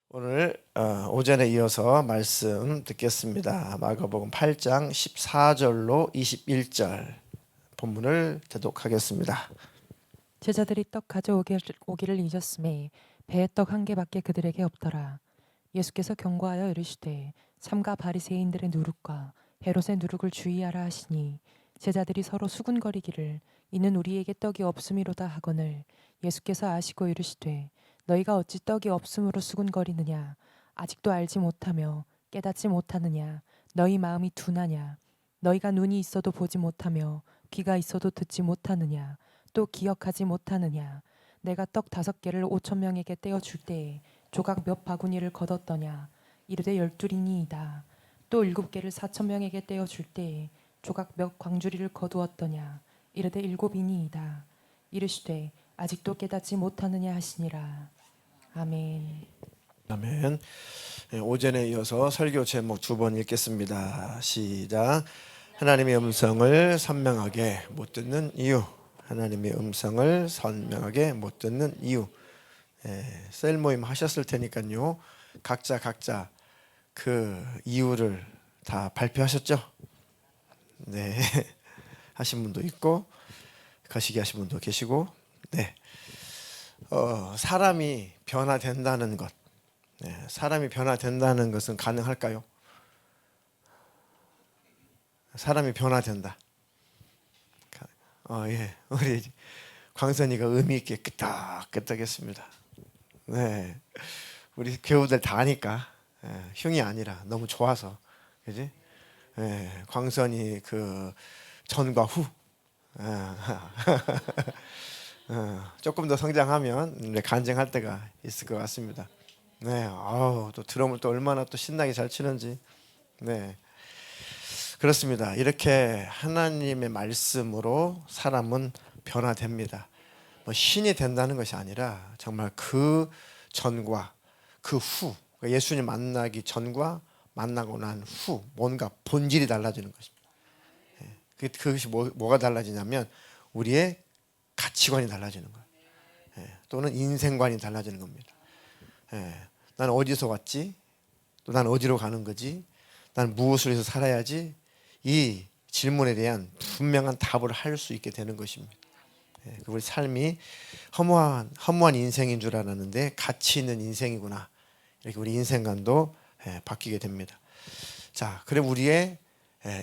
오늘 오전에 이어서 말씀 듣겠습니다. 마가복음 8장 14절로 21절 본문을 대독하겠습니다. 제자들이 떡 가져오기를 잊었음에 배에 떡 한 개밖에 그들에게 없더라. 예수께서 경고하여 이르시되 삼가 바리새인들의 누룩과 헤롯의 누룩을 주의하라 하시니 제자들이 서로 수군거리기를 이는 우리에게 떡이 없음이로다 하거늘 예수께서 아시고 이르시되 너희가 어찌 떡이 없음으로 수군거리느냐 아직도 알지 못하며 깨닫지 못하느냐 너희 마음이 둔하냐 너희가 눈이 있어도 보지 못하며 귀가 있어도 듣지 못하느냐 또 기억하지 못하느냐 내가 떡 5개를 5,000명에게 떼어 줄 때에 조각 몇 바구니를 거뒀더냐 이르되 12이니이다. 또 7개를 4,000명에게 떼어 줄 때에 조각 몇 광주리를 거두었더냐 이르되 7이니이다. 이르시되 아직도 깨닫지 못하느냐 하시니라. 아멘. 아멘. 오전에 이어서 설교 제목 2번 읽겠습니다. 시작. 하나님의 음성을 선명하게 못 듣는 이유. 하나님의 음성을 선명하게 못 듣는 이유. 셀 모임 하셨을 테니까요. 각자 그 이유를 다 발표하셨죠? 네. 하신 분도 있고 거시기 하신 분도 계시고. 네. 사람이 변화된다는 것. 사람이 변화된다는 것은 가능할까요? 사람이 변화된다. 예. 우리 광선이가 의미 있게 끄떡끄떡했습니다. 네. 우리 교우들 다 아니까. 흉이 아니라 너무 좋아서. 그지? 광선이 그 전과 후. 조금 더 성장하면 간증할 때가 있을 것 같습니다. 네, 또 드럼을 또 얼마나 또 신나게 잘 치는지. 네, 그렇습니다. 이렇게 하나님의 말씀으로 사람은 변화됩니다. 뭐 신이 된다는 것이 아니라 정말 그 전과 그 후, 예수님 만나기 전과 만나고 난 후 뭔가 본질이 달라지는 것입니다. 그것이 뭐가 달라지냐면 우리의 가치관이 달라지는 거예요. 또는 인생관이 달라지는 겁니다. 난 어디서 왔지? 또 난 어디로 가는 거지? 난 무엇을 해서 살아야지? 이 질문에 대한 분명한 답을 할 수 있게 되는 것입니다. 우리 삶이 허무한 인생인 줄 알았는데 가치 있는 인생이구나. 이렇게 우리 인생관도 바뀌게 됩니다. 자, 그럼 우리의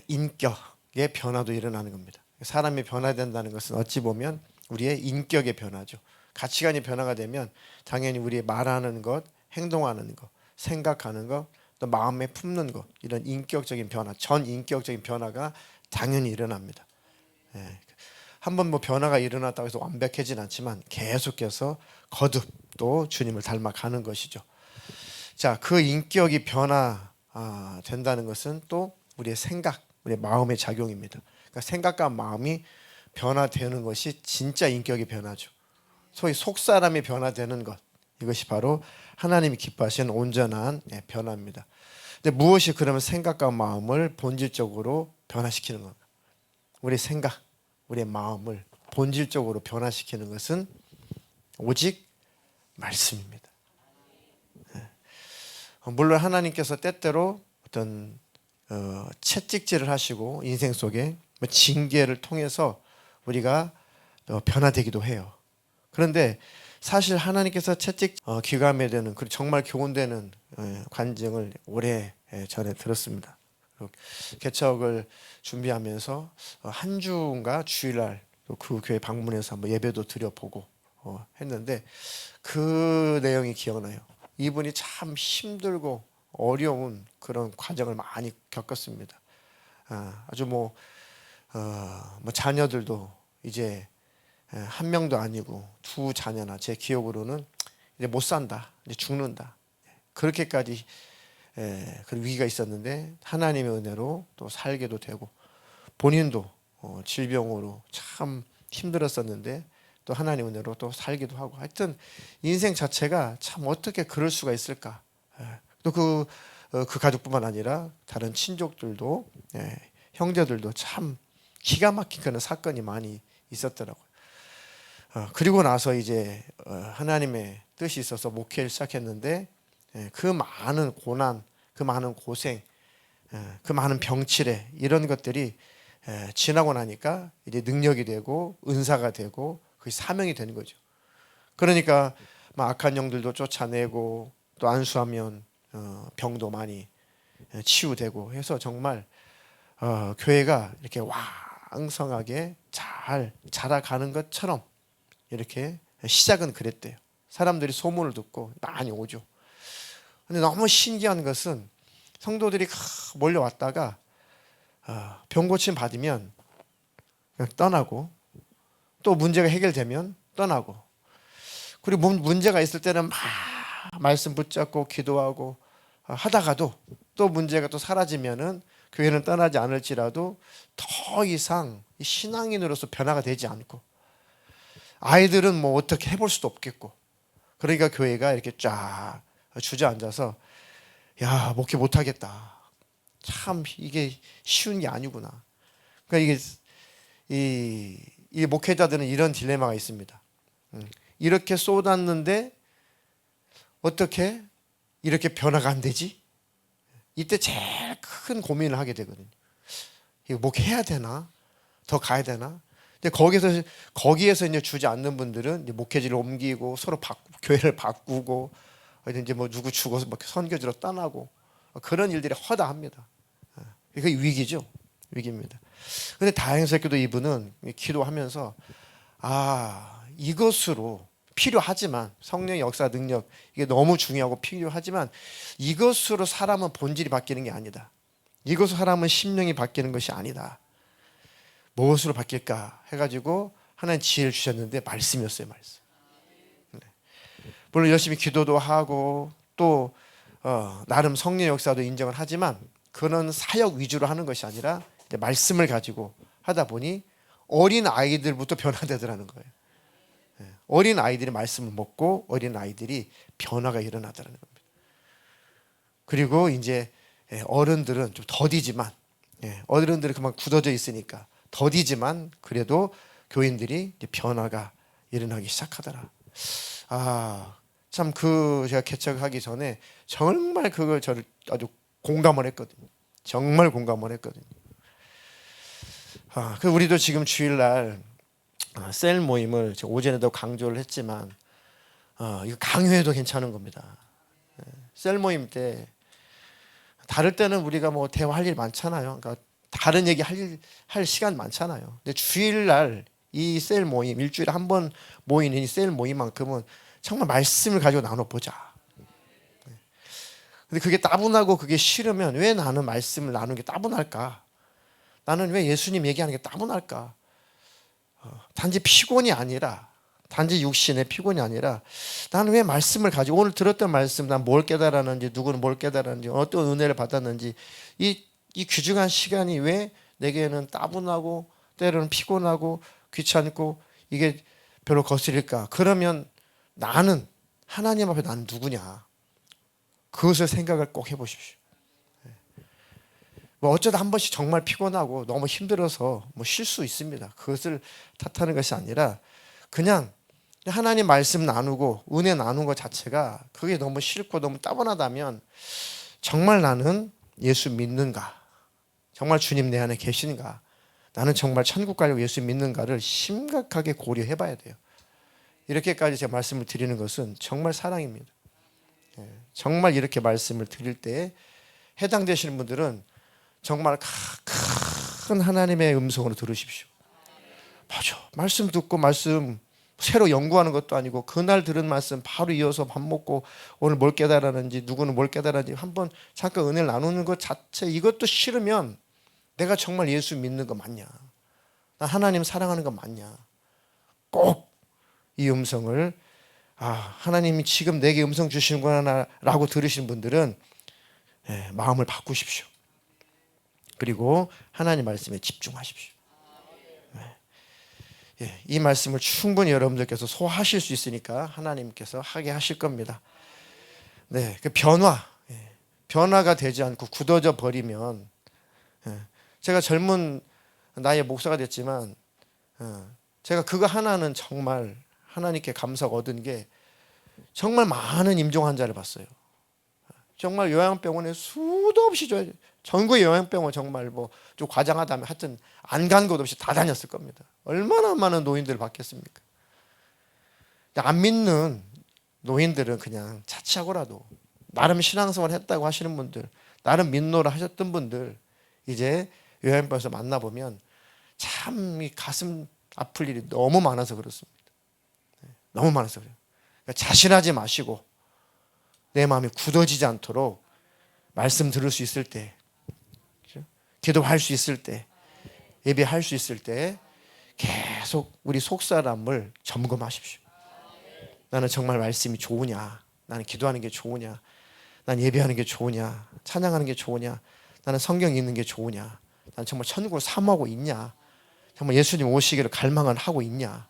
인격의 변화도 일어나는 겁니다. 사람이 변화된다는 것은 어찌 보면 우리의 인격의 변화죠. 가치관이 변화가 되면 당연히 우리의 말하는 것, 행동하는 것, 생각하는 것, 또 마음에 품는 것, 이런 인격적인 변화, 전 인격적인 변화가 당연히 일어납니다. 한번 뭐 변화가 일어났다고 해서 완벽하진 않지만 계속해서 거듭 또 주님을 닮아가는 것이죠. 자, 그 인격이 변화 된다는 것은 또 우리의 생각, 우리의 마음의 작용입니다. 그러니까 생각과 마음이 변화되는 것이 진짜 인격의 변화죠. 소위 속사람이 변화되는 것, 이것이 바로 하나님이 기뻐하시는 온전한 변화입니다. 근데 무엇이 그러면 생각과 마음을 본질적으로 변화시키는 건가? 우리 생각, 우리의 마음을 본질적으로 변화시키는 것은 오직 말씀입니다. 물론 하나님께서 때때로 어떤 채찍질을 하시고 인생 속에 징계를 통해서 우리가 변화되기도 해요. 그런데 사실 하나님께서 채찍 귀감에 되는 정말 교훈되는 관증을 오래 전에 들었습니다. 개척을 준비하면서 한 주인가 주일날 그 교회 방문해서 한번 예배도 드려보고 했는데 그 내용이 기억나요. 이분이 참 힘들고 어려운 그런 과정을 많이 겪었습니다. 아주 뭐 자녀들도 이제 한 명도 아니고 2자녀나 제 기억으로는 이제 못 산다, 이제 죽는다. 그렇게까지 그런 위기가 있었는데 하나님의 은혜로 또 살게도 되고 본인도 질병으로 참 힘들었었는데 또 하나님의 은혜로 또 살기도 하고 하여튼 인생 자체가 참 어떻게 그럴 수가 있을까. 또 그 가족뿐만 아니라 다른 친족들도 형제들도 참 기가 막힌 그런 사건이 많이 있었더라고요. 그리고 나서 이제 하나님의 뜻이 있어서 목회를 시작했는데 그 많은 고난, 그 많은 고생, 그 많은 병치레 이런 것들이 지나고 나니까 이제 능력이 되고 은사가 되고 그 사명이 되는 거죠. 그러니까 막 악한 영들도 쫓아내고 또 안수하면 병도 많이 치유되고 해서 정말 교회가 이렇게 왕성하게 잘 자라가는 것처럼 이렇게 시작은 그랬대요. 사람들이 소문을 듣고 많이 오죠. 근데 너무 신기한 것은 성도들이 몰려왔다가 병 고침 받으면 그냥 떠나고 또 문제가 해결되면 떠나고 그리고 문제가 있을 때는 막 말씀 붙잡고 기도하고 하다가도 또 문제가 또 사라지면은 교회는 떠나지 않을지라도 더 이상 신앙인으로서 변화가 되지 않고 아이들은 뭐 어떻게 해볼 수도 없겠고 그러니까 교회가 이렇게 쫙 주저앉아서 야 목회 못하겠다. 참 이게 쉬운 게 아니구나. 그러니까 이 목회자들은 이런 딜레마가 있습니다. 이렇게 쏟았는데 어떻게 이렇게 변화가 안 되지? 이때 제일 큰 고민을 하게 되거든요. 이거 목회해야 되나? 더 가야 되나? 근데 거기에서 이제 주저앉는 분들은 이제 목회지를 옮기고 서로 교회를 바꾸고 이제 뭐 누구 죽어서 막 선교지로 떠나고 그런 일들이 허다합니다. 그게 위기죠. 위기입니다. 근데 다행스럽게도 이분은 기도하면서 이것으로 필요하지만 성령의 역사 능력 이게 너무 중요하고 필요하지만 이것으로 사람은 본질이 바뀌는 게 아니다. 이것으로 사람은 심령이 바뀌는 것이 아니다. 무엇으로 바뀔까 해가지고 하나님 지혜를 주셨는데 말씀이었어요. 말씀. 물론 열심히 기도도 하고 또 나름 성령의 역사도 인정을 하지만 그런 사역 위주로 하는 것이 아니라 말씀을 가지고 하다 보니 어린 아이들부터 변화되더라는 거예요. 어린 아이들이 말씀을 먹고 어린 아이들이 변화가 일어나더라는 겁니다. 그리고 이제 어른들은 좀 더디지만 어른들은 그만 굳어져 있으니까 더디지만 그래도 교인들이 변화가 일어나기 시작하더라. 참 제가 개척하기 전에 정말 그걸 저를 아주 공감을 했거든요. 정말 공감을 했거든요. 그 우리도 지금 주일날 셀 모임을 제가 오전에도 강조를 했지만 이거 강요해도 괜찮은 겁니다. 셀 모임 때 다를 때는 우리가 뭐 대화할 일 많잖아요. 그러니까 다른 얘기 할 시간 많잖아요. 근데 주일날 이 셀 모임 일주일에 한 번 모이는 이 셀 모임만큼은 정말 말씀을 가지고 나눠보자. 근데 그게 따분하고 그게 싫으면 왜 나는 말씀을 나누는 게 따분할까? 나는 왜 예수님 얘기하는 게 따분할까? 단지 피곤이 아니라 단지 육신의 피곤이 아니라 나는 왜 말씀을 가지고 오늘 들었던 말씀 난 뭘 깨달았는지 누구는 뭘 깨달았는지 어떤 은혜를 받았는지 이 귀중한 시간이 왜 내게는 따분하고 때로는 피곤하고 귀찮고 이게 별로 거슬릴까? 그러면 나는 하나님 앞에 나는 누구냐? 그것을 생각을 꼭 해보십시오. 뭐 어쩌다 한 번씩 정말 피곤하고 너무 힘들어서 뭐 쉴 수 있습니다. 그것을 탓하는 것이 아니라 그냥 하나님 말씀 나누고 은혜 나누는 것 자체가 그게 너무 싫고 너무 따분하다면 정말 나는 예수 믿는가? 정말 주님 내 안에 계신가? 나는 정말 천국 가려고 예수 믿는가를 심각하게 고려해 봐야 돼요. 이렇게까지 제가 말씀을 드리는 것은 정말 사랑입니다. 정말 이렇게 말씀을 드릴 때 해당되시는 분들은 정말 큰 하나님의 음성으로 들으십시오. 맞아. 말씀 듣고 말씀 새로 연구하는 것도 아니고 그날 들은 말씀 바로 이어서 밥 먹고 오늘 뭘 깨달았는지 누구는 뭘 깨달았는지 한번 잠깐 은혜를 나누는 것 자체 이것도 싫으면 내가 정말 예수 믿는 거 맞냐? 나 하나님 사랑하는 거 맞냐? 꼭 이 음성을 하나님이 지금 내게 음성 주시는구나 라고 들으시는 분들은 마음을 바꾸십시오. 그리고 하나님 말씀에 집중하십시오. 이 말씀을 충분히 여러분들께서 소화하실 수 있으니까 하나님께서 하게 하실 겁니다. 그 변화가 되지 않고 굳어져 버리면 제가 젊은 나이에 목사가 됐지만 제가 그거 하나는 정말 하나님께 감사가 얻은 게 정말 많은 임종 환자를 봤어요. 정말 요양병원에 수도 없이 전국의 요양병원 정말 뭐 좀 과장하다면 하여튼 안 간 곳 없이 다 다녔을 겁니다. 얼마나 많은 노인들을 봤겠습니까? 안 믿는 노인들은 그냥 자취하고라도 나름 신앙생활 했다고 하시는 분들, 나름 믿노라 하셨던 분들 이제 요양병원에서 만나보면 참 이 가슴 아플 일이 너무 많아서 그렇습니다. 너무 많아서 그래요. 그러니까 자신하지 마시고 내 마음이 굳어지지 않도록 말씀 들을 수 있을 때, 그렇죠? 기도할 수 있을 때, 예배할 수 있을 때 계속 우리 속사람을 점검하십시오. 나는 정말 말씀이 좋으냐? 나는 기도하는 게 좋으냐? 난 예배하는 게 좋으냐? 찬양하는 게 좋으냐? 나는 성경 읽는 게 좋으냐? 난 정말 천국을 사모하고 있냐? 정말 예수님 오시기를 갈망을 하고 있냐?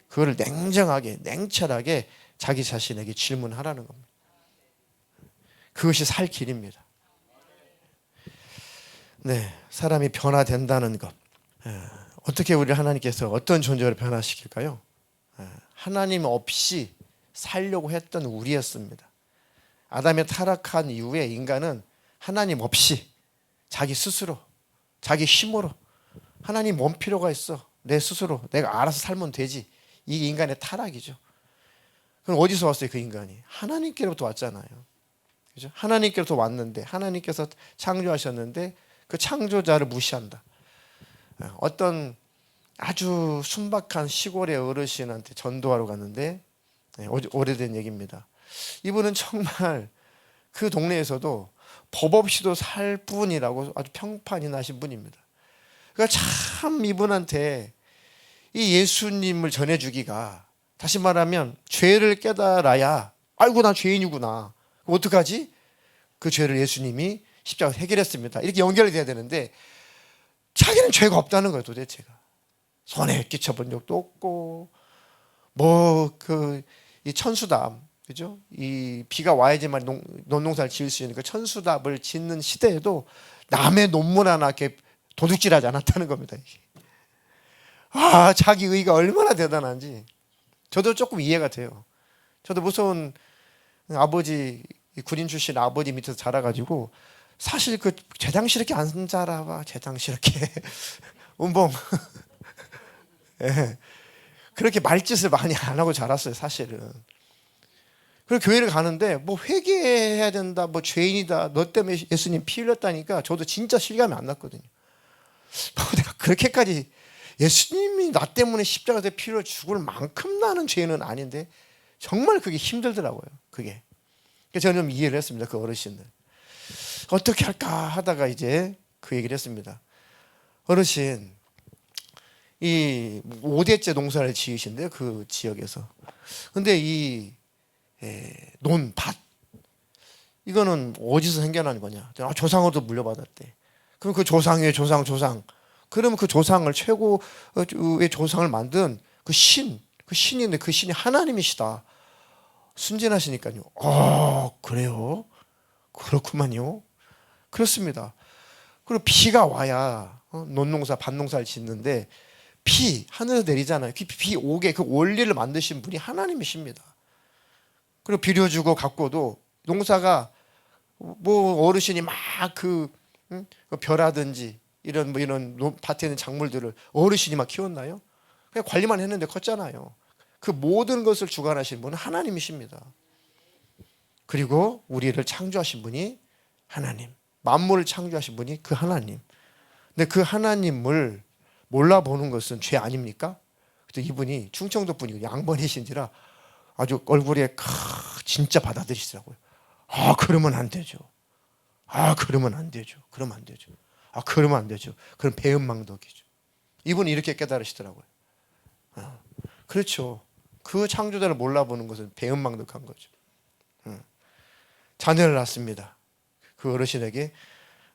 그거를 냉정하게, 냉철하게 자기 자신에게 질문하라는 겁니다. 그것이 살 길입니다. 네, 사람이 변화된다는 것. 어떻게 우리 하나님께서 어떤 존재로 변화시킬까요? 하나님 없이 살려고 했던 우리였습니다. 아담의 타락한 이후에 인간은 하나님 없이 자기 스스로, 자기 힘으로 하나님 뭔 필요가 있어? 내 스스로 내가 알아서 살면 되지. 이게 인간의 타락이죠. 그럼 어디서 왔어요? 그 인간이 하나님께로부터 왔잖아요. 그죠? 하나님께로부터 왔는데 하나님께서 창조하셨는데 그 창조자를 무시한다. 어떤 아주 순박한 시골의 어르신한테 전도하러 갔는데 오래된 얘기입니다. 이분은 정말 그 동네에서도 법 없이도 살 뿐이라고 아주 평판이 나신 분입니다. 그러니까 참 이분한테 이 예수님을 전해주기가, 다시 말하면 죄를 깨달아야 아이고 나 죄인이구나, 그럼 어떡하지? 그 죄를 예수님이 십자가에서 해결했습니다. 이렇게 연결이 돼야 되는데 자기는 죄가 없다는 거예요. 도대체가 손에 끼쳐본 적도 없고 뭐 이 천수답, 그죠? 이 비가 와야지만 논농사를 지을 수 있는 그 천수답을 짓는 시대에도 남의 논문 하나 이렇게 도둑질하지 않았다는 겁니다. 이게. 아, 자기 의가 얼마나 대단한지 저도 조금 이해가 돼요. 저도 무서운 아버지, 군인 출신 아버지 밑에서 자라가지고 사실 그 재당스럽게 안 자라봐. 재당스럽게 운봉 예. 그렇게 말짓을 많이 안 하고 자랐어요, 사실은. 그리고 교회를 가는데 뭐 회개해야 된다, 뭐 죄인이다, 너 때문에 예수님 피 흘렸다니까 저도 진짜 실감이 안 났거든요. 뭐 내가 그렇게까지 예수님이 나 때문에 십자가에 피 흘려 죽을 만큼 나는 죄는 아닌데 정말 그게 힘들더라고요. 그게. 그래서 저는 좀 이해를 했습니다. 그 어르신들. 어떻게 할까 하다가 이제 그 얘기를 했습니다. 어르신, 이 5대째 농사를 지으신데요, 그 지역에서. 근데 이 밭 이거는 어디서 생겨난 거냐? 조상으로도 물려받았대. 그럼 그 조상의 조상. 그러면 그 조상을 최고의 조상을 만든 그 신인데 그 신이 하나님이시다. 순진하시니까요. 그래요? 그렇구만요. 그렇습니다. 그리고 비가 와야 논농사, 밭농사를 짓는데 하늘에서 내리잖아요. 비 오게 그 원리를 만드신 분이 하나님이십니다. 그리고 비료주고 가꾸어도 농사가 뭐 어르신이 막 벼라든지 이런 밭에 있는 작물들을 어르신이 막 키웠나요? 그냥 관리만 했는데 컸잖아요. 그 모든 것을 주관하신 분은 하나님이십니다. 그리고 우리를 창조하신 분이 하나님, 만물을 창조하신 분이 그 하나님. 근데 그 하나님을 몰라보는 것은 죄 아닙니까? 그때 이분이 충청도 분이고 양반이신지라 아주 얼굴에 진짜 받아들이시더라고요. 그러면 안 되죠. 그러면 안 되죠. 그러면 안 되죠. 그러면 안 되죠. 그럼 배은망덕이죠. 이분이 이렇게 깨달으시더라고요. 그렇죠. 그 창조자를 몰라보는 것은 배은망덕한 거죠. 자녀를 낳습니다. 그 어르신에게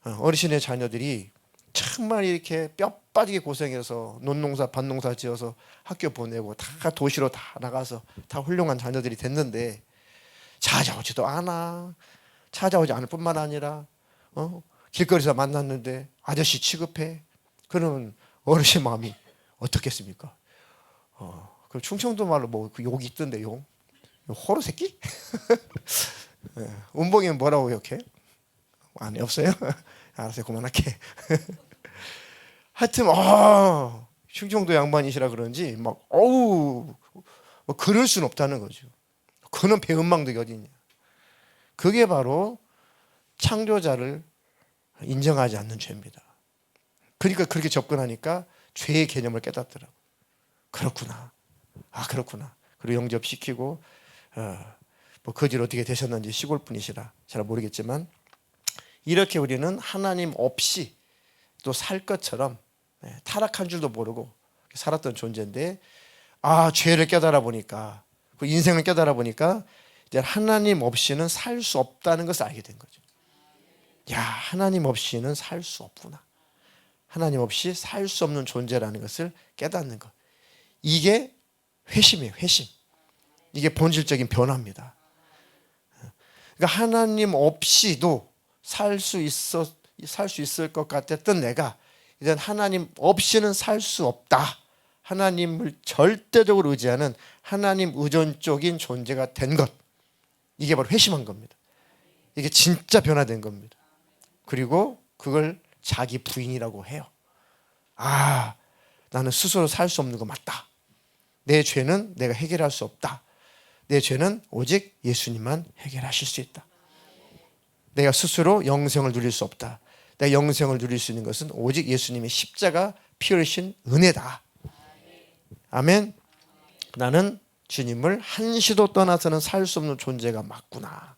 어르신의 자녀들이 정말 이렇게 뼈 빠지게 고생해서 논농사, 밭농사 지어서 학교 보내고 다 도시로 다 나가서 다 훌륭한 자녀들이 됐는데 찾아오지도 않아. 찾아오지 않을 뿐만 아니라 길거리에서 만났는데 아저씨 취급해. 그러면 어르신 마음이 어떻겠습니까? 그 충청도 말로 뭐 그 욕이 있던데 호로 새끼? 운봉이는 뭐라고 욕해? 안에 없어요? 알았어요. 그만할게. 하여튼 충청도 양반이시라 그런지 막 어우 뭐 그럴 수는 없다는 거죠. 그는 배은망덕이 어디 있냐. 그게 바로 창조자를 인정하지 않는 죄입니다. 그러니까 그렇게 접근하니까 죄의 개념을 깨닫더라고. 그렇구나. 그렇구나. 그리고 영접시키고 뭐 거지로 어떻게 되셨는지 시골 분이시라 잘 모르겠지만 이렇게 우리는 하나님 없이 또 살 것처럼 타락한 줄도 모르고 살았던 존재인데 죄를 깨달아 보니까 그 인생을 깨달아 보니까 이제 하나님 없이는 살 수 없다는 것을 알게 된 거죠. 하나님 없이는 살 수 없구나. 하나님 없이 살 수 없는 존재라는 것을 깨닫는 것. 이게 회심이에요. 회심. 이게 본질적인 변화입니다. 그러니까 하나님 없이도 살 수 있을 것 같았던 내가 이제 하나님 없이는 살 수 없다. 하나님을 절대적으로 의지하는 하나님 의존적인 존재가 된 것. 이게 바로 회심한 겁니다. 이게 진짜 변화된 겁니다. 그리고 그걸 자기 부인이라고 해요. 나는 스스로 살 수 없는 거 맞다. 내 죄는 내가 해결할 수 없다. 내 죄는 오직 예수님만 해결하실 수 있다. 내가 스스로 영생을 누릴 수 없다. 내가 영생을 누릴 수 있는 것은 오직 예수님의 십자가 피 흘리신 은혜다. 아멘. 나는 주님을 한시도 떠나서는 살 수 없는 존재가 맞구나.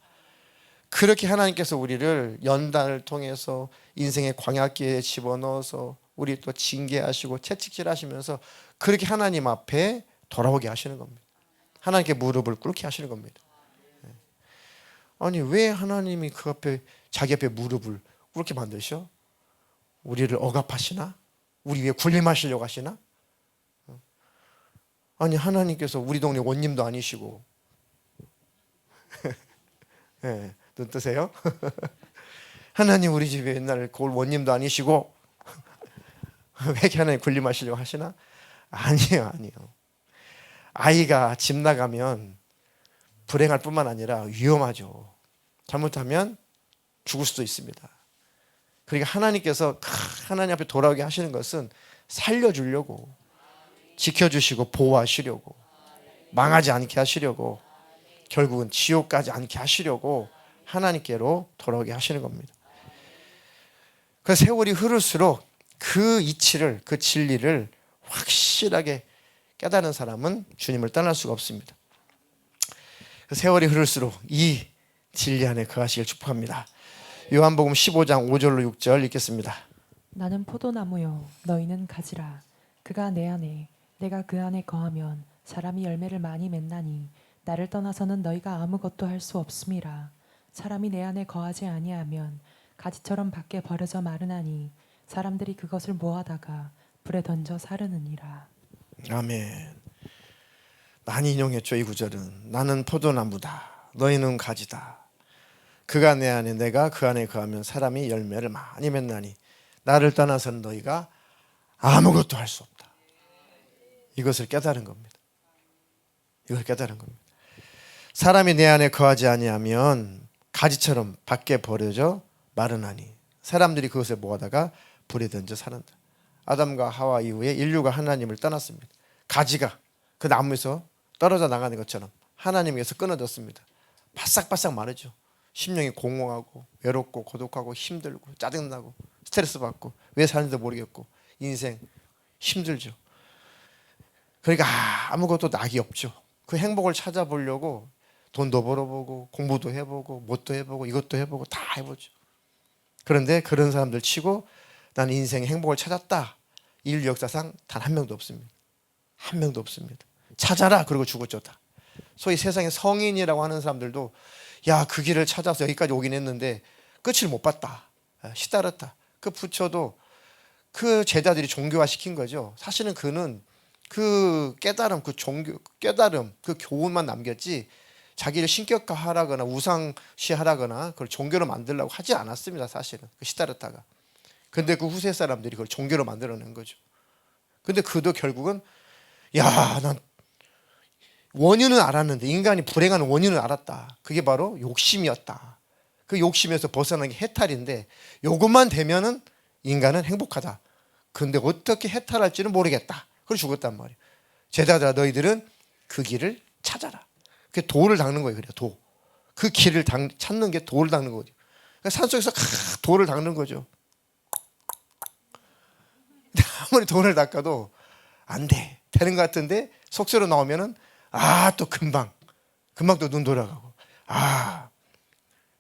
그렇게 하나님께서 우리를 연단을 통해서 인생의 광야길에 집어넣어서 우리 또 징계하시고 채찍질하시면서 그렇게 하나님 앞에 돌아오게 하시는 겁니다. 하나님께 무릎을 꿇게 하시는 겁니다. 아니 왜 하나님이 그 앞에 자기 앞에 무릎을 꿇게 만드셔? 우리를 억압하시나? 우리 위에 군림하시려고 하시나? 아니 하나님께서 우리 동네 원님도 아니시고 눈 뜨세요? 하나님 우리 집에 옛날 그 원님도 아니시고 왜 이렇게 하나님 군림하시려고 하시나? 아니에요. 아이가 집 나가면 불행할 뿐만 아니라 위험하죠. 잘못하면 죽을 수도 있습니다. 그러니까 하나님께서 하나님 앞에 돌아오게 하시는 것은 살려주려고, 지켜주시고 보호하시려고, 망하지 않게 하시려고, 결국은 지옥 가지 않게 하시려고 하나님께로 돌아오게 하시는 겁니다. 그 세월이 흐를수록 그 이치를, 그 진리를 확실하게 깨닫는 사람은 주님을 떠날 수가 없습니다. 그 세월이 흐를수록 이 진리 안에 거하시길 축복합니다. 요한복음 15장 5절로 6절 읽겠습니다. 나는 포도나무요 너희는 가지라. 그가 내 안에 내가 그 안에 거하면 사람이 열매를 많이 맺나니 나를 떠나서는 너희가 아무것도 할 수 없음이라. 사람이 내 안에 거하지 아니하면 가지처럼 밖에 버려져 마르나니 사람들이 그것을 모아다가 불에 던져 사르느니라. 아멘. 많이 인용했죠. 이 구절은 나는 포도나무다 너희는 가지다. 그가 내 안에 내가 그 안에 거하면 사람이 열매를 많이 맺나니 나를 떠나서는 너희가 아무것도 할 수 없다. 이것을 깨달은 겁니다. 이걸 깨달은 겁니다. 사람이 내 안에 거하지 아니하면 가지처럼 밖에 버려져 마르나니 사람들이 그것을 모아다가 불에 던져 사는다. 아담과 하와 이후에 인류가 하나님을 떠났습니다. 가지가 그 나무에서 떨어져 나가는 것처럼 하나님에게서 끊어졌습니다. 바싹바싹 마르죠. 심령이 공허하고 외롭고 고독하고 힘들고 짜증나고 스트레스 받고 왜 사는지도 모르겠고 인생 힘들죠. 그러니까 아무것도 낙이 없죠. 그 행복을 찾아보려고 돈도 벌어보고 공부도 해보고 뭣도 해보고 이것도 해보고 다 해보죠. 그런데 그런 사람들 치고 나는 인생의 행복을 찾았다. 인류 역사상 단 한 명도 없습니다. 한 명도 없습니다. 찾아라 그러고 죽었죠 다. 소위 세상에 성인이라고 하는 사람들도 그 길을 찾아서 여기까지 오긴 했는데 끝을 못 봤다. 시다르다. 그 부처도 그 제자들이 종교화 시킨 거죠. 사실은 그는 그 깨달음, 그 종교 깨달음, 그 교훈만 남겼지 자기를 신격화하라거나 우상시하라거나 그걸 종교로 만들려고 하지 않았습니다. 사실은 그 시다르타가. 근데 그 후세 사람들이 그걸 종교로 만들어낸 거죠. 근데 그도 결국은 난 원인은 알았는데, 인간이 불행하는 원인을 알았다. 그게 바로 욕심이었다. 그 욕심에서 벗어나는 게 해탈인데, 요것만 되면은 인간은 행복하다. 그런데 어떻게 해탈할지는 모르겠다. 그래서 죽었단 말이에요. 제자들아, 너희들은 그 길을 찾아라. 그게 도를 닦는 거예요. 그래요. 도. 그 길을 찾는 게 도를 닦는 거죠. 그러니까 산속에서 도를 닦는 거죠. 아무리 돈을 닦아도 안 돼. 되는 것 같은데 속세로 나오면은 또 금방 또 눈 돌아가고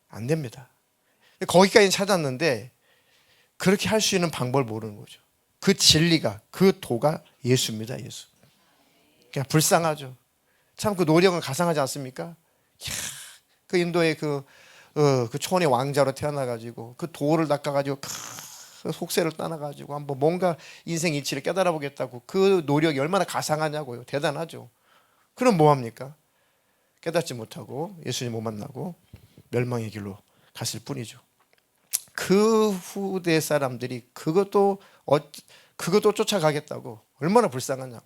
안 됩니다. 거기까지 찾았는데 그렇게 할 수 있는 방법을 모르는 거죠. 그 진리가, 그 도가 예수입니다. 예수. 그냥 불쌍하죠. 참 그 노력은 가상하지 않습니까? 그 인도의 그 초원의 왕자로 태어나가지고 그 도를 닦아가지고 그 속세를 떠나가지고 한번 뭔가 인생 이치를 깨달아 보겠다고 그 노력이 얼마나 가상하냐고요. 대단하죠. 그럼 뭐합니까? 깨닫지 못하고 예수님 못 만나고 멸망의 길로 갔을 뿐이죠. 그 후대 사람들이 그것도 쫓아가겠다고 얼마나 불쌍하냐고.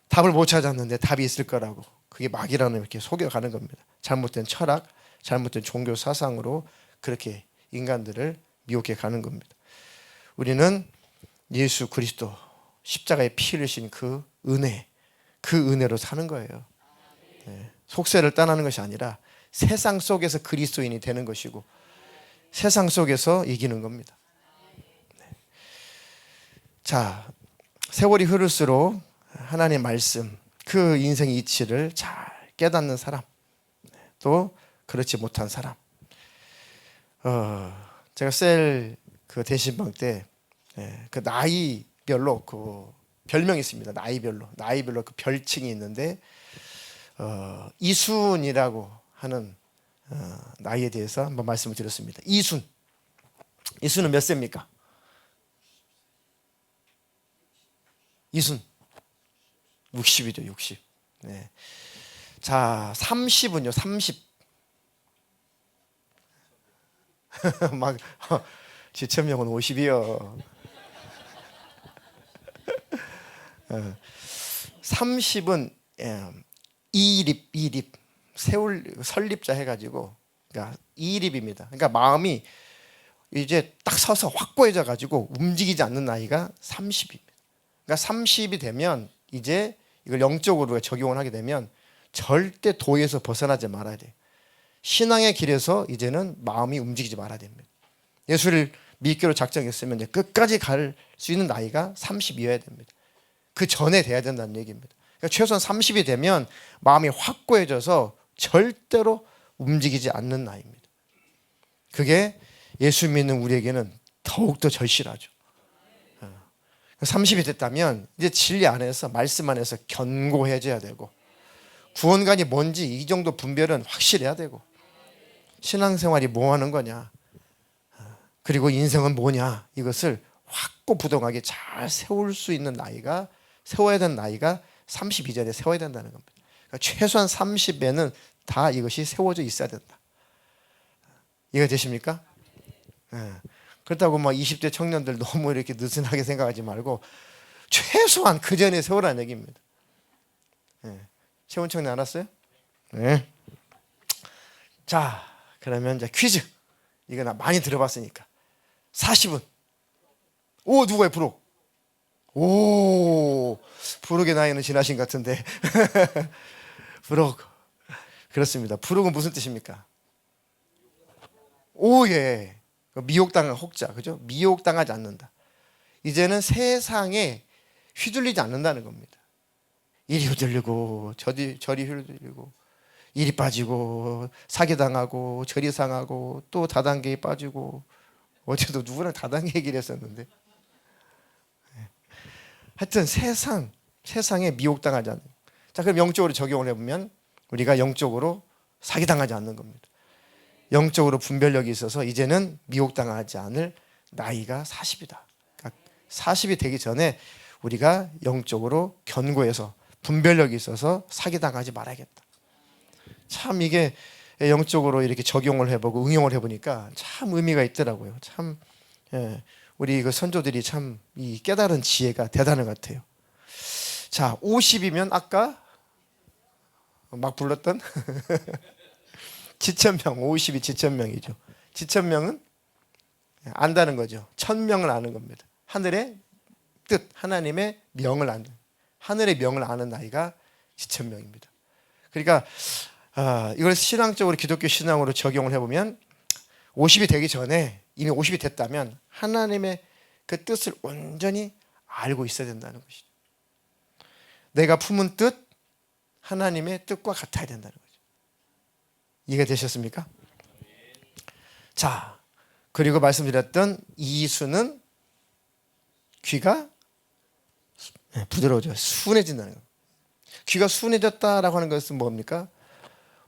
답을 못 찾았는데 답이 있을 거라고. 그게 막이라는 이렇게 속여가는 겁니다. 잘못된 철학, 잘못된 종교 사상으로 그렇게 인간들을 미혹해 가는 겁니다. 우리는 예수 그리스도 십자가에 피 흘리신 그 은혜로 사는 거예요. 속세를 떠나는 것이 아니라 세상 속에서 그리스도인이 되는 것이고 세상 속에서 이기는 겁니다. 자, 세월이 흐를수록 하나님의 말씀, 그 인생의 이치를 잘 깨닫는 사람, 또 그렇지 못한 사람. 제가 셀 그 대신방 때 그 나이별로 그 별명이 있습니다. 나이별로 그 별칭이 있는데 이순이라고 하는 나이에 대해서 한번 말씀을 드렸습니다. 이순은 몇 세입니까? 이순 60이죠. 60. 네. 자, 30은요. 30. 막 지천명은 50이요. 30은 이립 설립자 해가지고 그러니까 이립입니다. 그러니까 마음이 이제 딱 서서 확고해져 가지고 움직이지 않는 나이가 30입니다. 그러니까 30이 되면 이제 이걸 영적으로 적용을 하게 되면 절대 도에서 벗어나지 말아야 돼요. 신앙의 길에서 이제는 마음이 움직이지 말아야 됩니다. 예수를 믿기로 작정했으면 이제 끝까지 갈 수 있는 나이가 30이어야 됩니다. 그 전에 돼야 된다는 얘기입니다. 그러니까 최소한 30이 되면 마음이 확고해져서 절대로 움직이지 않는 나이입니다. 그게 예수 믿는 우리에게는 더욱더 절실하죠. 30이 됐다면 이제 진리 안에서 말씀 안에서 견고해져야 되고 구원관이 뭔지 이 정도 분별은 확실해야 되고 신앙생활이 뭐 하는 거냐 그리고 인생은 뭐냐 이것을 확고부동하게 잘 세울 수 있는 나이가 세워야 되는 나이가 30 이전에 세워야 된다는 겁니다. 그러니까 최소한 30에는 다 이것이 세워져 있어야 된다. 이해가 되십니까? 그렇다고 막 20대 청년들 너무 이렇게 느슨하게 생각하지 말고 최소한 그 전에 세우라는 얘기입니다. 채원 청년 알았어요? 네. 자, 그러면 이제 퀴즈. 이거 나 많이 들어봤으니까. 40은 누구예요? 부록. 부록의 나이는 지나신 것 같은데. 부록. 그렇습니다. 부록은 무슨 뜻입니까? 예. 미혹당한 혹자, 그죠? 미혹당하지 않는다. 이제는 세상에 휘둘리지 않는다는 겁니다. 이리 휘둘리고 저리 휘둘리고 이리 빠지고 사기당하고 저리 상하고 또 다단계에 빠지고 어제도 누구랑 다단계 얘기를 했었는데 하여튼 세상에 미혹당하지 않는. 자, 그럼 영적으로 적용을 해보면 우리가 영적으로 사기당하지 않는 겁니다. 영적으로 분별력이 있어서 이제는 미혹당하지 않을 나이가 40이다. 그러니까 40이 되기 전에 우리가 영적으로 견고해서 분별력이 있어서 사기당하지 말아야겠다. 참 이게 영적으로 이렇게 적용을 해보고 응용을 해보니까 참 의미가 있더라고요. 참 우리 그 선조들이 참 이 깨달은 지혜가 대단한 것 같아요. 자, 50이면 아까 막 불렀던 지천명, 50이 지천명이죠. 지천명은 안다는 거죠. 천명을 아는 겁니다. 하늘의 뜻, 하나님의 명을 아는, 하늘의 명을 아는 나이가 지천명입니다. 그러니까 이걸 신앙적으로 기독교 신앙으로 적용을 해보면 50이 되기 전에 이미 50이 됐다면 하나님의 그 뜻을 온전히 알고 있어야 된다는 것이죠. 내가 품은 뜻, 하나님의 뜻과 같아야 된다는 거죠. 이해가 되셨습니까? 자, 그리고 말씀드렸던 이수는 귀가 부드러워져요. 순해진다는 거예요. 귀가 순해졌다라고 하는 것은 뭡니까?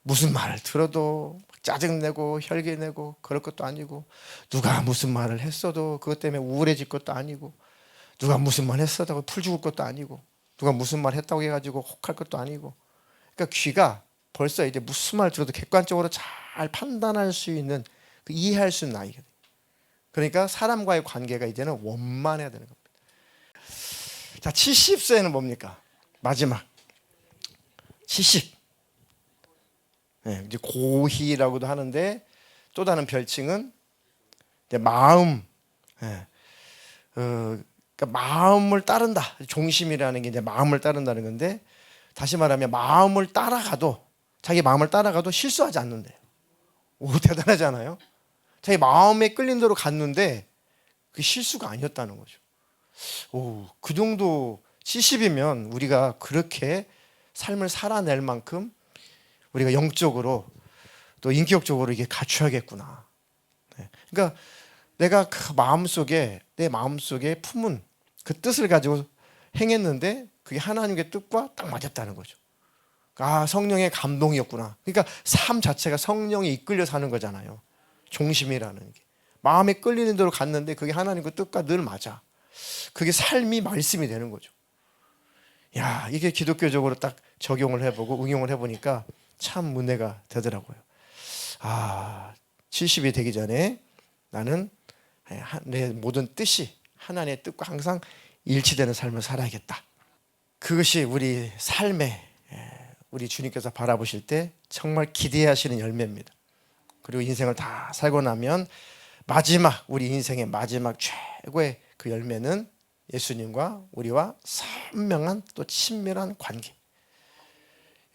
무슨 말을 들어도 짜증내고 혈기내고 그럴 것도 아니고, 누가 무슨 말을 했어도 그것 때문에 우울해질 것도 아니고, 누가 무슨 말 했어도 풀 죽을 것도 아니고, 누가 무슨 말 했다고 해가지고 혹할 것도 아니고. 그러니까 귀가 벌써 이제 무슨 말 들어도 객관적으로 잘 판단할 수 있는, 이해할 수 있는 나이가 돼요. 그러니까 사람과의 관계가 이제는 원만해야 되는 겁니다. 자, 70세는 뭡니까? 마지막 70. 이제 고희라고도 하는데, 또 다른 별칭은 이제 마음. 그러니까 마음을 따른다. 종심이라는 게 이제 마음을 따른다는 건데, 다시 말하면 마음을 따라가도, 자기 마음을 따라가도 실수하지 않는데요. 오, 대단하잖아요. 자기 마음에 끌린 대로 갔는데 그 실수가 아니었다는 거죠. 오, 그 정도 70이면 우리가 그렇게 삶을 살아낼 만큼 우리가 영적으로 또 인격적으로 이게 갖춰야겠구나. 그러니까 내가 그 마음속에, 내 마음속에 품은 그 뜻을 가지고 행했는데 그게 하나님의 뜻과 딱 맞았다는 거죠. 아, 성령의 감동이었구나. 그러니까 삶 자체가 성령에 이끌려 사는 거잖아요. 종심이라는 게. 마음에 끌리는 대로 갔는데 그게 하나님의 뜻과 늘 맞아. 그게 삶이 말씀이 되는 거죠. 야, 이게 기독교적으로 딱 적용을 해보고 응용을 해보니까 참 은혜가 되더라고요. 아, 70이 되기 전에 나는 내 모든 뜻이 하나님의 뜻과 항상 일치되는 삶을 살아야겠다. 그것이 우리 삶에, 우리 주님께서 바라보실 때 정말 기대하시는 열매입니다. 그리고 인생을 다 살고 나면 마지막, 우리 인생의 마지막 최고의 그 열매는 예수님과 우리와 선명한 또 친밀한 관계.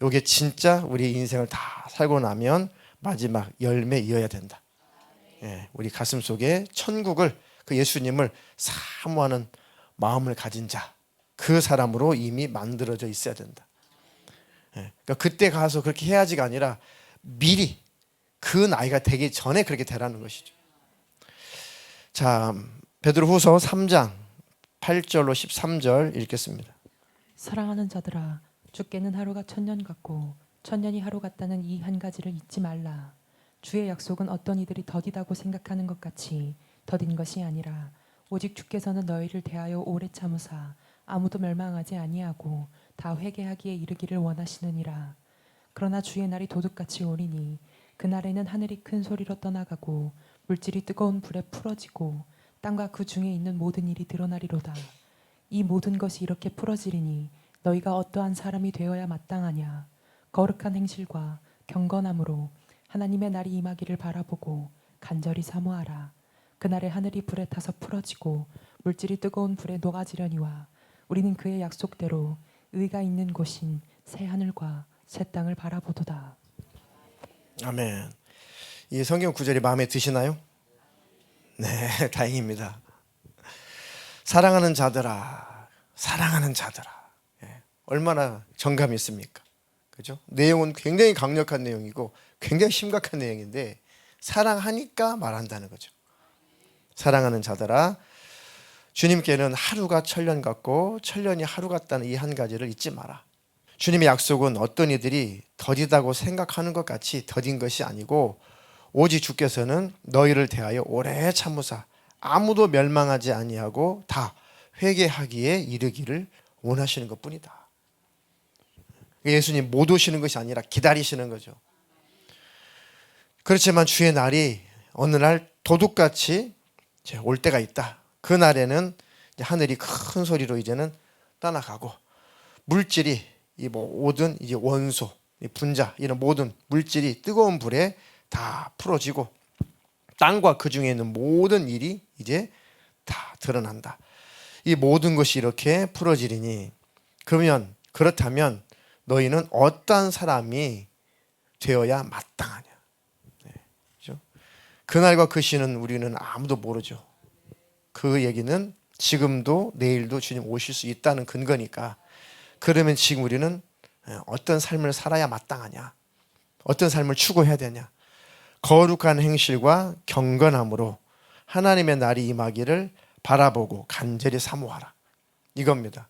이게 진짜 우리 인생을 다 살고 나면 마지막 열매이어야 된다. 우리 가슴 속에 천국을, 그 예수님을 사모하는 마음을 가진 자, 그 사람으로 이미 만들어져 있어야 된다. 그러니까 그때 가서 그렇게 해야지가 아니라 미리 그 나이가 되기 전에 그렇게 되라는 것이죠. 자, 베드로후서 3장 8절로 13절 읽겠습니다. 사랑하는 자들아, 주께는 하루가 천년 같고 천년이 하루 같다는 이 한 가지를 잊지 말라. 주의 약속은 어떤 이들이 더디다고 생각하는 것 같이 더딘 것이 아니라 오직 주께서는 너희를 대하여 오래 참으사 아무도 멸망하지 아니하고 다 회개하기에 이르기를 원하시느니라. 그러나 주의 날이 도둑같이 오리니 그날에는 하늘이 큰 소리로 떠나가고 물질이 뜨거운 불에 풀어지고 땅과 그 중에 있는 모든 일이 드러나리로다. 이 모든 것이 이렇게 풀어지리니 너희가 어떠한 사람이 되어야 마땅하냐. 거룩한 행실과 경건함으로 하나님의 날이 임하기를 바라보고 간절히 사모하라. 그날에 하늘이 불에 타서 풀어지고 물질이 뜨거운 불에 녹아지려니와 우리는 그의 약속대로 의가 있는 곳인 새 하늘과 새 땅을 바라보도다. 아멘. 이 성경 구절이 마음에 드시나요? 네, 다행입니다. 사랑하는 자들아, 사랑하는 자들아. 얼마나 정감이 있습니까? 그죠? 내용은 굉장히 강력한 내용이고 굉장히 심각한 내용인데 사랑하니까 말한다는 거죠. 사랑하는 자들아, 주님께는 하루가 천년 같고 천년이 하루 같다는 이 한 가지를 잊지 마라. 주님의 약속은 어떤 이들이 더디다고 생각하는 것 같이 더딘 것이 아니고 오직 주께서는 너희를 대하여 오래 참으사 아무도 멸망하지 아니하고 다 회개하기에 이르기를 원하시는 것뿐이다. 예수님 못 오시는 것이 아니라 기다리시는 거죠. 그렇지만 주의 날이 어느 날 도둑같이 올 때가 있다. 그 날에는 이제 하늘이 큰 소리로 이제는 떠나가고 물질이 이 모든 이제 원소, 이 분자 이런 모든 물질이 뜨거운 불에 다 풀어지고 땅과 그 중에 있는 모든 일이 이제 다 드러난다. 이 모든 것이 이렇게 풀어지리니 그러면 그렇다면 너희는 어떤 사람이 되어야 마땅하냐? 네, 그렇죠? 그날과 그 시는 우리는 아무도 모르죠. 그 얘기는 지금도 내일도 주님 오실 수 있다는 근거니까. 그러면 지금 우리는 어떤 삶을 살아야 마땅하냐? 어떤 삶을 추구해야 되냐? 거룩한 행실과 경건함으로 하나님의 날이 임하기를 바라보고 간절히 사모하라. 이겁니다.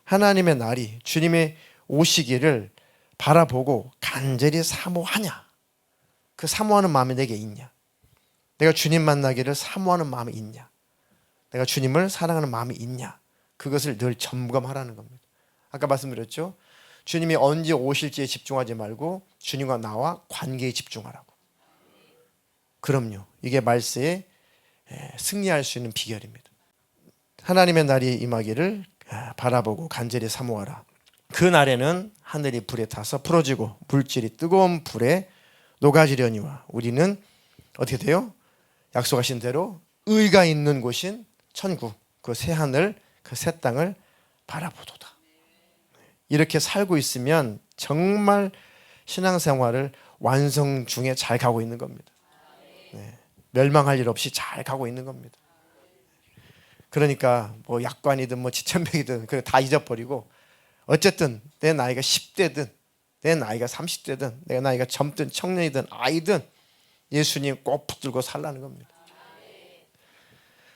하나님의 날이 주님의 오시기를 바라보고 간절히 사모하냐? 그 사모하는 마음이 내게 있냐? 내가 주님 만나기를 사모하는 마음이 있냐? 내가 주님을 사랑하는 마음이 있냐? 그것을 늘 점검하라는 겁니다. 아까 말씀드렸죠? 주님이 언제 오실지에 집중하지 말고 주님과 나와 관계에 집중하라고. 그럼요. 이게 말세에 승리할 수 있는 비결입니다. 하나님의 날이 임하기를 바라보고 간절히 사모하라. 그 날에는 하늘이 불에 타서 풀어지고 물질이 뜨거운 불에 녹아지려니와 우리는 어떻게 돼요? 약속하신 대로 의가 있는 곳인 천국, 그 새 하늘, 그 새 땅을 바라보도다. 이렇게 살고 있으면 정말 신앙생활을 완성 중에 잘 가고 있는 겁니다. 네. 멸망할 일 없이 잘 가고 있는 겁니다. 그러니까 뭐 약관이든 뭐 지천명이든 그걸 다 잊어버리고 어쨌든 내 나이가 10대든 내 나이가 30대든 내 나이가 젊든 청년이든 아이든 예수님 꼭 붙들고 살라는 겁니다.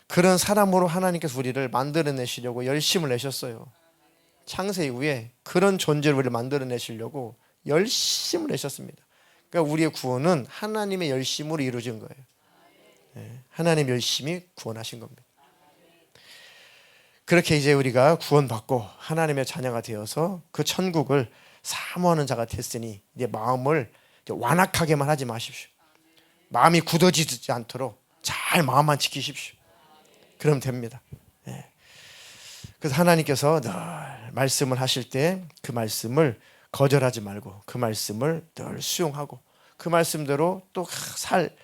그런 사람으로 하나님께서 우리를 만들어내시려고 열심을 내셨어요. 창세 이후에 그런 존재를 우리를 만들어내시려고 열심을 내셨습니다. 그러니까 우리의 구원은 하나님의 열심으로 이루어진 거예요. 하나님 열심히 구원하신 겁니다. 그렇게 이제 우리가 구원받고 하나님의 자녀가 되어서 그 천국을 사모하는 자가 됐으니 이제 마음을 완악하게만 하지 마십시오. 마음이 굳어지지 않도록 잘 마음만 지키십시오. 그러면 됩니다. 그래서 하나님께서 늘 말씀을 하실 때 그 말씀을 거절하지 말고 그 말씀을 늘 수용하고 그 말씀대로 또 살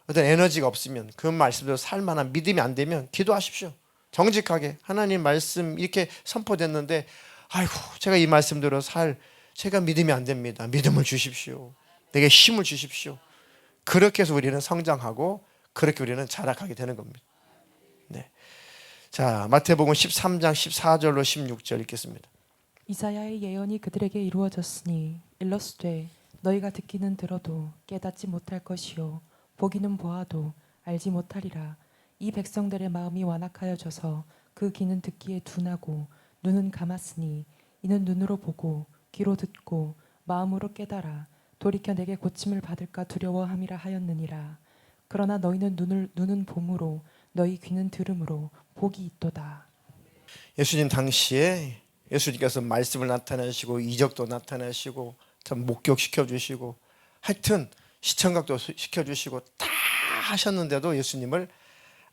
어떤 에너지가 없으면 그 말씀대로 살 만한 믿음이 안 되면 기도하십시오. 정직하게 하나님 말씀 이렇게 선포됐는데 아이고 제가 이 말씀대로 제가 믿음이 안 됩니다. 믿음을 주십시오. 내게 힘을 주십시오. 그렇게 해서 우리는 성장하고 그렇게 우리는 자라가게 되는 겁니다. 네. 자, 마태복음 13장 14절로 16절 읽겠습니다. 이사야의 예언이 그들에게 이루어졌으니 일러스되 너희가 듣기는 들어도 깨닫지 못할 것이요 보기는 보아도 알지 못하리라. 이 백성들의 마음이 완악하여져서 그 귀는 듣기에 둔하고 눈은 감았으니 이는 눈으로 보고 귀로 듣고 마음으로 깨달아 돌이켜 내게 고침을 받을까 두려워함이라 하였느니라. 그러나 너희는 눈은 봄으로 너희 귀는 들음으로 복이 있도다. 예수님 당시에 예수님께서 말씀을 나타내시고 이적도 나타내시고 참 목격시켜 주시고 하여튼 시청각도 시켜주시고 다 하셨는데도 예수님을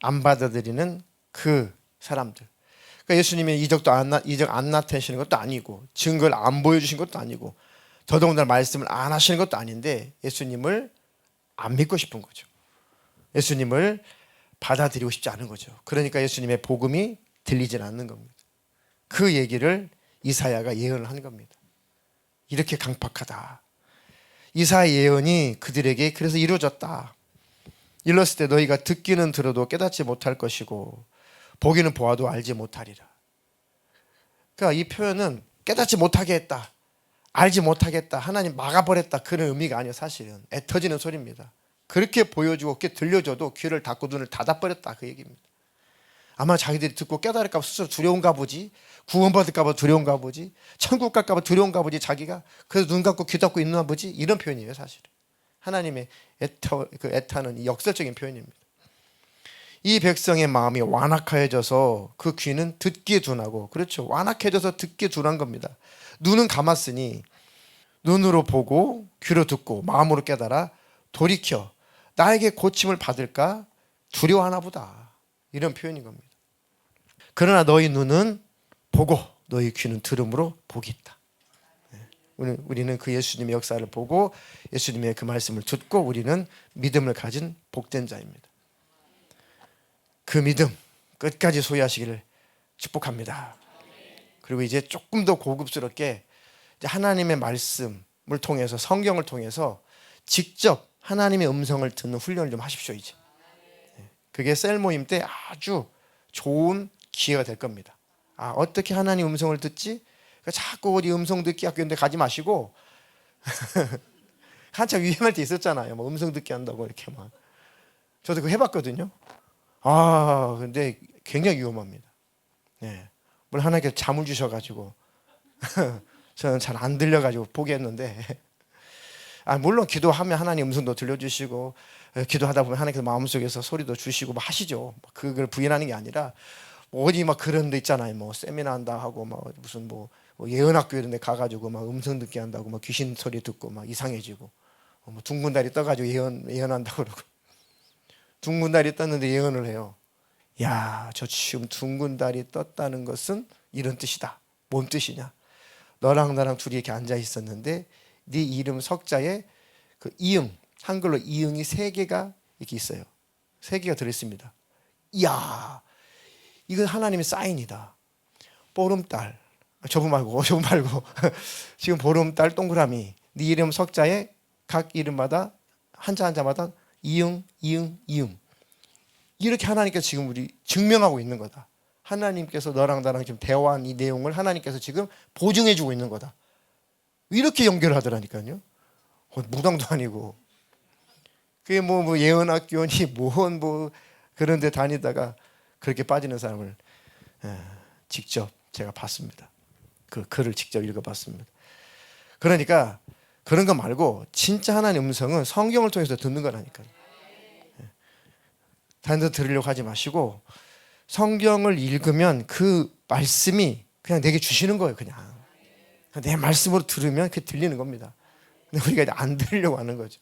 안 받아들이는 그 사람들. 그러니까 예수님이 이적 안 나타내시는 것도 아니고 증거를 안 보여주신 것도 아니고 더더군다나 말씀을 안 하시는 것도 아닌데 예수님을 안 믿고 싶은 거죠. 예수님을 받아들이고 싶지 않은 거죠. 그러니까 예수님의 복음이 들리질 않는 겁니다. 그 얘기를 이사야가 예언을 한 겁니다. 이렇게 강팍하다. 이사야 예언이 그들에게 그래서 이루어졌다. 일렀을 때 너희가 듣기는 들어도 깨닫지 못할 것이고 보기는 보아도 알지 못하리라. 그러니까 이 표현은 깨닫지 못하게 했다. 알지 못하겠다. 하나님 막아버렸다. 그런 의미가 아니에요. 사실은 애터지는 소리입니다. 그렇게 보여주고 그렇게 들려줘도 귀를 닫고 눈을 닫아버렸다. 그 얘기입니다. 아마 자기들이 듣고 깨달을까 봐 스스로 두려운가 보지. 구원받을까 봐 두려운가 보지. 천국 갈까 봐 두려운가 보지. 자기가 그래서 눈 감고 귀 닫고 있나 보지. 이런 표현이에요. 사실은 하나님의 애타는 역설적인 표현입니다. 이 백성의 마음이 완악해져서 그 귀는 듣기에 둔하고, 그렇죠, 완악해져서 듣기에 둔한 겁니다. 눈은 감았으니 눈으로 보고 귀로 듣고 마음으로 깨달아 돌이켜 나에게 고침을 받을까 두려워하나 보다. 이런 표현인 겁니다. 그러나 너희 눈은 보고 너희 귀는 들음으로 복이 있다. 우리는 그 예수님의 역사를 보고 예수님의 그 말씀을 듣고 우리는 믿음을 가진 복된 자입니다. 그 믿음 끝까지 소유하시기를 축복합니다. 그리고 이제 조금 더 고급스럽게 이제 하나님의 말씀을 통해서 성경을 통해서 직접 하나님의 음성을 듣는 훈련을 좀 하십시오. 이제 그게 셀 모임 때 아주 좋은 기회가 될 겁니다. 어떻게 하나님 음성을 듣지? 그러니까 자꾸 어디 음성 듣기 학교 인데 가지 마시고 한참 유행할 때 있었잖아요. 뭐 음성 듣기 한다고 이렇게 막. 저도 그거 해봤거든요. 근데 굉장히 위험합니다. 네. 물론 하나님께서 잠을 주셔가지고 저는 잘 안 들려가지고 포기했는데 물론 기도하면 하나님 음성도 들려주시고 기도하다 보면 하나님께서 마음속에서 소리도 주시고 뭐 하시죠. 그걸 부인하는 게 아니라 어디 막 그런 데 있잖아요. 뭐 세미나 한다 하고 막 무슨 뭐 예언학교 이런 데 가가지고 막 음성 듣게 한다고 막 귀신 소리 듣고 막 이상해지고 뭐 둥근 달이 떠가지고 예언한다고 그러고 둥근 달이 떴는데 예언을 해요. 야, 저 지금 둥근 달이 떴다는 것은 이런 뜻이다. 뭔 뜻이냐? 너랑 나랑 둘이 이렇게 앉아 있었는데 네 이름 석자에 그 이응, 한글로 이응이 3개가 이렇게 있어요. 3개가 들어있습니다. 이야, 이건 하나님의 사인이다. 보름달, 저분 말고 지금 보름달 동그라미 네 이름 석자에 각 이름마다 한자 한자마다 이응 이응 이응 이렇게 하나님께서 지금 우리 증명하고 있는 거다. 하나님께서 너랑 나랑 지금 대화한 이 내용을 하나님께서 지금 보증해 주고 있는 거다. 이렇게 연결하더라니까요. 무당도 아니고 그게 뭐 예언학교니 뭐 그런 데 다니다가 그렇게 빠지는 사람을 직접 제가 봤습니다. 그 글을 직접 읽어봤습니다. 그러니까 그런 거 말고 진짜 하나님의 음성은 성경을 통해서 듣는 거라니까요. 다른 데 들으려고 하지 마시고 성경을 읽으면 그 말씀이 그냥 내게 주시는 거예요. 그냥 내 말씀으로 들으면 그게 들리는 겁니다. 근데 우리가 안 들으려고 하는 거죠.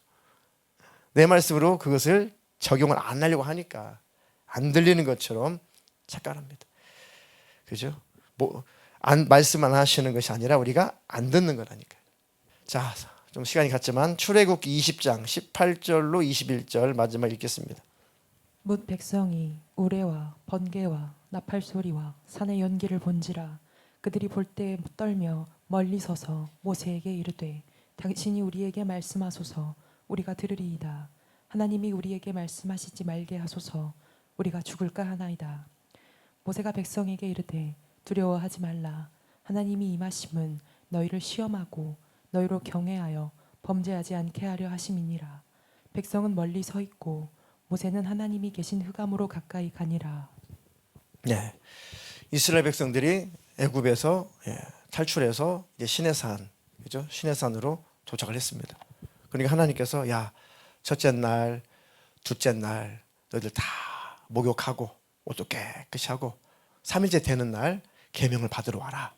내 말씀으로 그것을 적용을 안 하려고 하니까 안 들리는 것처럼 착각합니다. 그죠? 말씀 안 하시는 것이 아니라 우리가 안 듣는 거라니까요. 자, 좀 시간이 갔지만 출애굽기 20장 18절로 21절 마지막 읽겠습니다. 뭇 백성이 우레와 번개와 나팔 소리와 산의 연기를 본지라 그들이 볼 때 떨며 멀리 서서 모세에게 이르되 당신이 우리에게 말씀하소서 우리가 들으리이다. 하나님이 우리에게 말씀하시지 말게 하소서 우리가 죽을까 하나이다. 모세가 백성에게 이르되 두려워하지 말라. 하나님이 임하심은 너희를 시험하고 너희로 경외하여 범죄하지 않게 하려 하심이니라. 백성은 멀리 서 있고 모세는 하나님이 계신 흑암으로 가까이 가니라. 네, 이스라엘 백성들이 애굽에서 탈출해서 이제 시내산, 그죠? 시내산으로 도착을 했습니다. 그러니까 하나님께서 야, 첫째 날, 둘째 날 너희들 다 목욕하고 옷도 깨끗이 하고 3일째 되는 날 계명을 받으러 와라.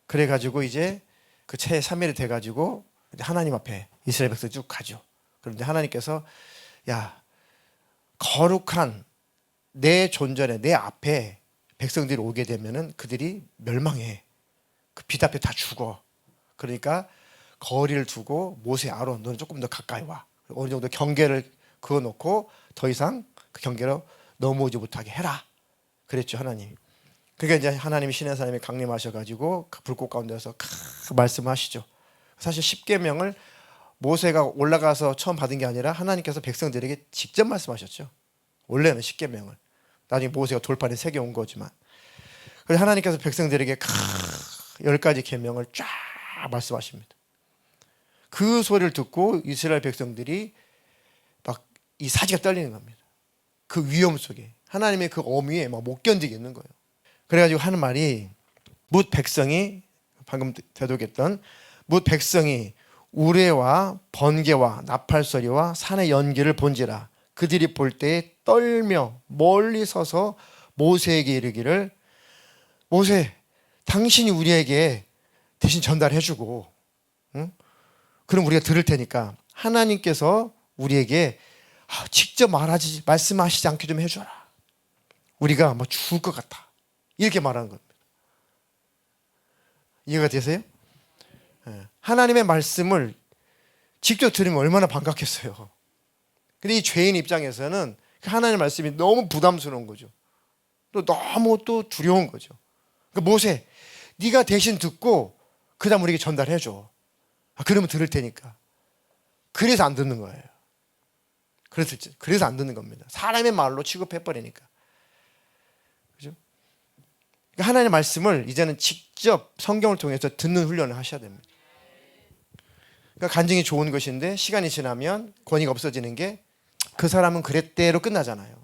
그래가지고 이제 그 채 3일이 돼가지고 하나님 앞에 이스라엘 백성이 쭉 가죠. 그런데 하나님께서 야, 거룩한 내 존전에 내 앞에 백성들이 오게 되면은 그들이 멸망해. 그 빛 앞에 다 죽어. 그러니까 거리를 두고 모세, 아론 너는 조금 더 가까이 와. 어느 정도 경계를 그어놓고 더 이상 그 경계로 넘어오지 못하게 해라. 그랬죠, 하나님. 그러니까 이제 하나님이 시내산에 강림하셔가지고 그 불꽃 가운데서 말씀하시죠. 사실 10계명을 모세가 올라가서 처음 받은 게 아니라 하나님께서 백성들에게 직접 말씀하셨죠. 원래는 10계명을. 나중에 모세가 돌판에 새겨온 거지만. 그래서 하나님께서 백성들에게 10가지 계명을 쫙 말씀하십니다. 그 소리를 듣고 이스라엘 백성들이 막 이 사지가 떨리는 겁니다. 그 위험 속에 하나님의 그 어미에 막 못 견디겠는 거예요. 그래가지고 하는 말이 뭇 백성이 방금 대독했던 뭇 백성이 우레와 번개와 나팔 소리와 산의 연기를 본지라 그들이 볼 때에 떨며 멀리 서서 모세에게 이르기를 모세 당신이 우리에게 대신 전달해주고 응? 그럼 우리가 들을 테니까 하나님께서 우리에게 직접 말씀하시지 않게 좀 해줘라. 우리가 뭐 죽을 것 같아. 이렇게 말하는 겁니다. 이해가 되세요? 하나님의 말씀을 직접 들으면 얼마나 반갑겠어요. 근데 이 죄인 입장에서는 하나님의 말씀이 너무 부담스러운 거죠. 또 너무 또 두려운 거죠. 그러니까 모세, 네가 대신 듣고 그 다음 우리에게 전달해줘. 그러면 들을 테니까. 그래서 안 듣는 거예요. 그래서 안 듣는 겁니다. 사람의 말로 취급해버리니까. 그죠? 그러니까 하나님의 말씀을 이제는 직접 성경을 통해서 듣는 훈련을 하셔야 됩니다. 그러니까 간증이 좋은 것인데 시간이 지나면 권위가 없어지는 게 그 사람은 그랬대로 끝나잖아요.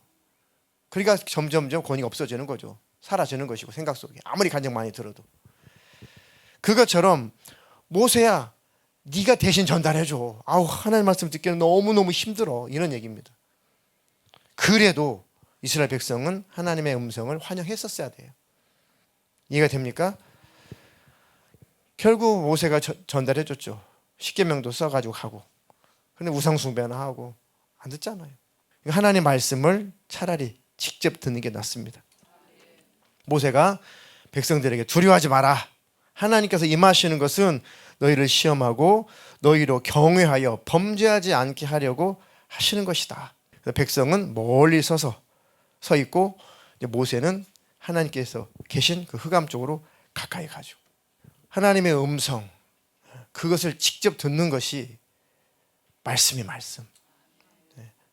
그러니까 점점점 권위가 없어지는 거죠. 사라지는 것이고 생각 속에 아무리 간증 많이 들어도. 그것처럼 모세야 네가 대신 전달해줘. 아우 하나님 말씀 듣기는 너무너무 힘들어. 이런 얘기입니다. 그래도 이스라엘 백성은 하나님의 음성을 환영했었어야 돼요. 이해가 됩니까? 결국 모세가 전달해줬죠. 십계명도 써가지고 가고. 근데 우상숭배나 하고 안 듣잖아요. 하나님 말씀을 차라리 직접 듣는 게 낫습니다. 모세가 백성들에게 두려워하지 마라. 하나님께서 임하시는 것은 너희를 시험하고 너희로 경외하여 범죄하지 않게 하려고 하시는 것이다. 백성은 멀리 서 있고 모세는 하나님께서 계신 그 흑암 쪽으로 가까이 가죠. 하나님의 음성, 그것을 직접 듣는 것이 말씀이 말씀.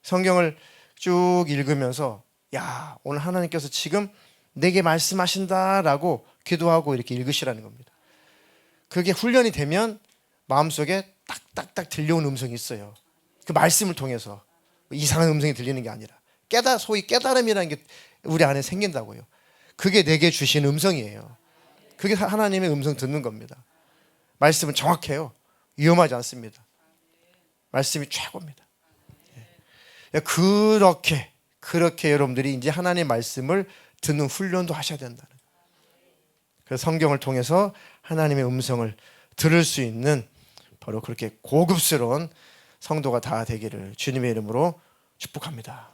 성경을 쭉 읽으면서 야, 오늘 하나님께서 지금 내게 말씀하신다라고 기도하고 이렇게 읽으시라는 겁니다. 그게 훈련이 되면 마음속에 딱딱딱 들려오는 음성이 있어요. 그 말씀을 통해서 이상한 음성이 들리는 게 아니라 소위 깨달음이라는 게 우리 안에 생긴다고요. 그게 내게 주신 음성이에요. 그게 하나님의 음성 듣는 겁니다. 말씀은 정확해요. 위험하지 않습니다. 말씀이 최고입니다. 그렇게 여러분들이 이제 하나님의 말씀을 듣는 훈련도 하셔야 된다는 거예요. 그래서 성경을 통해서 하나님의 음성을 들을 수 있는 바로 그렇게 고급스러운 성도가 다 되기를 주님의 이름으로 축복합니다.